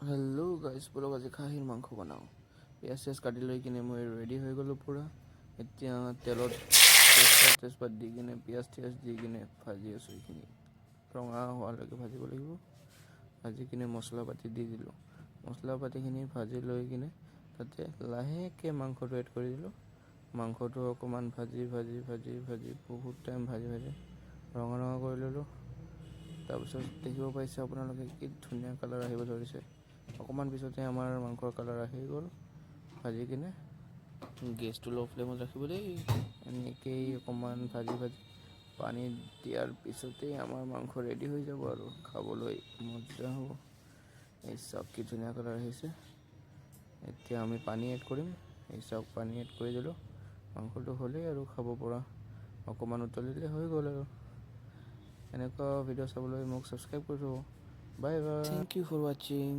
Hello' guys, বলক আজি খাহীৰ মাংস বনাওঁ। পিঁয়াজ চিয়াজ কাটি লৈ কিনে মই ৰেডি হৈ গ'লোঁ পূৰা। এতিয়া তেলত তেজপাত দি কিনে পিঁয়াজ চিয়াজ দি কিনে ভাজি আছোঁ। এইখিনি ৰঙা হোৱালৈকে ভাজিব লাগিব। ভাজি কিনে মছলা পাতি দি দিলোঁ। মছলা পাতিখিনি ভাজি লৈ কিনে তাতে লাহেকৈ মাংসটো এড কৰি দিলোঁ। মাংসটো অকণমান ভাজি বহুত টাইম ভাজি ৰঙা কৰি ল'লোঁ। তাৰপিছত দেখিব পাইছে আপোনালোকে কি ধুনীয়া কালাৰ আহিব ধৰিছে। অকণমান পিছতে আমাৰ মাংসৰ কালাৰ আহি গ'ল। ভাজি কিনে গেছটো ল' ফ্লেমত ৰাখিব দেই। এনেকেই অকণমান ভাজি পানী দিয়াৰ পিছতেই আমাৰ মাংস ৰেডি হৈ যাব আৰু খাবলৈ মজা হ'ব। এই চাওক কি ধুনীয়া কালাৰ আহিছে। এতিয়া আমি পানী এড কৰিম। এই চাওক পানী এড কৰি দিলোঁ। মাংসটো হ'লেই আৰু খাব পৰা, অকণমান উতলিলে হৈ গ'ল আৰু। এনেকুৱা ভিডিঅ' চাবলৈ মোক ছাবস্ক্ৰাইব কৰি থ'ব। Bye bye, thank you for ৱাচিং।